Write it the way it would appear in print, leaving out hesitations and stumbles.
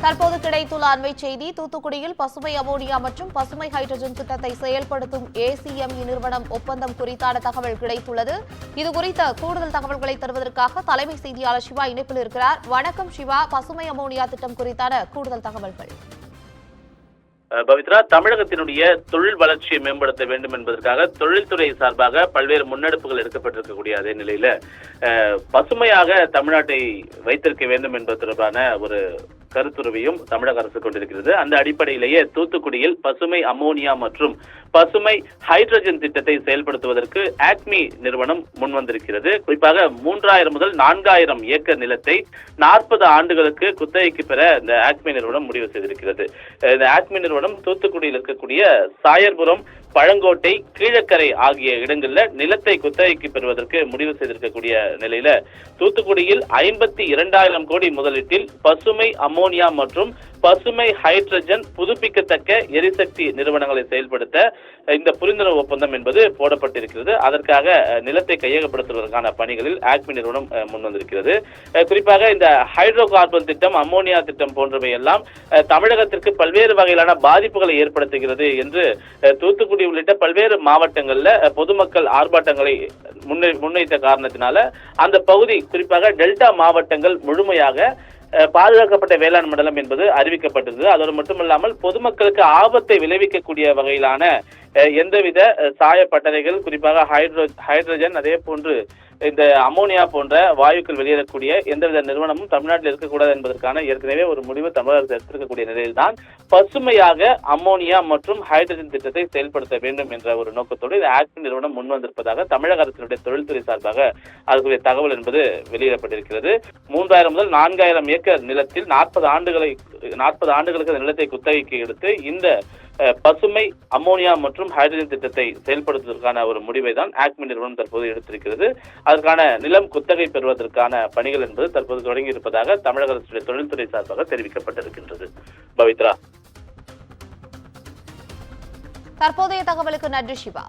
தற்போது கிடைத்துள்ள அண்மை செய்தி. தூத்துக்குடியில் பசுமை அமோனியா மற்றும் பசுமை ஹைட்ரஜன் திட்டத்தை செயல்படுத்தும் ACME நிறுவனம் ஒப்பந்தம் குறித்தான தகவல் கிடைத்துள்ளது. இதுகுறித்த கூடுதல் தகவல்களை தருவதற்காக தலைமை செய்தியாளர் சிவா இணைப்பில் இருக்கிறார். வணக்கம் சிவா, பசுமை அமோனியா திட்டம் குறித்தான கூடுதல் தகவல்கள். பவித்ரா, தமிழகத்தினுடைய தொழில் வளர்ச்சியை மேம்படுத்த வேண்டும் என்பதற்காக தொழில்துறை சார்பாக பல்வேறு முன்னெடுப்புகள் எடுக்கப்பட்டிருக்கக்கூடிய அதே நிலையில பசுமையாக தமிழ்நாட்டை வைத்திருக்க வேண்டும் என்பது தொடர்பான ஒரு கருத்துருவையும் தமிழக அரசு கொண்டிருக்கிறது. அந்த அடிப்படையிலேயே தூத்துக்குடியில் பசுமை அமோனியா மற்றும் பசுமை ஹைட்ரஜன் திட்டத்தை செயல்படுத்துவதற்கு ஆக்மி நிறுவனம் முன்வந்திருக்கிறது. குறிப்பாக 3000 முதல் 4000 ஏக்கர் நிலத்தை 40 ஆண்டுகளுக்கு குத்தகைக்கு பெற இந்த ஆக்மி நிறுவனம் முடிவு செய்திருக்கிறது. இந்த ஆக்மி நிறுவனம் தூத்துக்குடியில் இருக்கக்கூடிய சாயர்புரம், பழங்கோட்டை, கீழக்கரை ஆகிய இடங்களில் நிலத்தை குத்தகைக்கு பெறுவதற்கு முடிவு செய்திருக்கக்கூடிய நிலையில தூத்துக்குடியில் 52,000 கோடி முதலீட்டில் பசுமை அமோனியா மற்றும் பசுமை ஹைட்ரஜன் புதுப்பிக்கத்தக்க எரிசக்தி நிறுவனங்களை செயல்படுத்த இந்த புரிந்துணர்வு ஒப்பந்தம் என்பது போடப்பட்டிருக்கிறது. அதற்காக நிலத்தை கையகப்படுத்துவதற்கான பணிகளில் ஆக்மி நிறுவனம் முன்வந்திருக்கிறது. குறிப்பாக இந்த ஹைட்ரோ கார்பன் திட்டம், அமோனியா திட்டம் போன்றவை எல்லாம் தமிழகத்திற்கு பல்வேறு வகையிலான பாதிப்புகளை ஏற்படுத்துகிறது என்று தூத்துக்குடி உள்ளிட்ட பல்வேறு மாவட்டங்கள்ல பொதுமக்கள் ஆர்ப்பாட்டங்களை முன்வைத்த காரணத்தினால அந்த பகுதி, குறிப்பாக டெல்டா மாவட்டங்கள் முழுமையாக பாதுகாக்கப்பட்ட வேளாண் மண்டலம் என்பது அறிவிக்கப்பட்டிருந்தது. அதோடு மட்டுமல்லாமல் பொதுமக்களுக்கு ஆபத்தை விளைவிக்கக்கூடிய வகையிலான எந்தவித சாயப்பட்டறைகள், குறிப்பாக ஹைட்ரஜன், அதே போன்று இந்த அமோனியா போன்ற வாயுக்கள் வெளியேறக்கூடிய எந்தவித நிறுவனமும் தமிழ்நாட்டில் இருக்கக்கூடாது என்பதற்கான ஏற்கனவே ஒரு முடிவு தமிழக அரசு எடுத்திருக்கக்கூடிய நிலையில்தான் பசுமையாக அமோனியா மற்றும் ஹைட்ரஜன் திட்டத்தை செயல்படுத்த வேண்டும் என்ற ஒரு நோக்கத்தோடு இந்த ஆக்மி நிறுவனம் முன்வந்திருப்பதாக தமிழக அரசினுடைய தொழில்துறை சார்பாக அதுக்குரிய தகவல் என்பது வெளியிடப்பட்டிருக்கிறது. 3000 முதல் 4000 ஏக்கர் நிலத்தில் 40 ஆண்டுகளுக்கு நிலத்தை குத்தகைக்கு எடுத்து இந்த பசுமை அமோனியா மற்றும் ஹைட்ரஜன் திட்டத்தை செயல்படுத்துவதற்கான ஒரு முடிவை தான் ஆக்மி நிறுவனம் தற்போது எடுத்திருக்கிறது. அதற்கான நிலம் குத்தகை பெறுவதற்கான பணிகள் என்பது தற்போது தொடங்கி இருப்பதாக தமிழக அரசுடைய தொழில்துறை சார்பாக தெரிவிக்கப்பட்டிருக்கின்றது. பவித்ரா, தற்போதைய தகவலுக்கு நன்றி சிவா.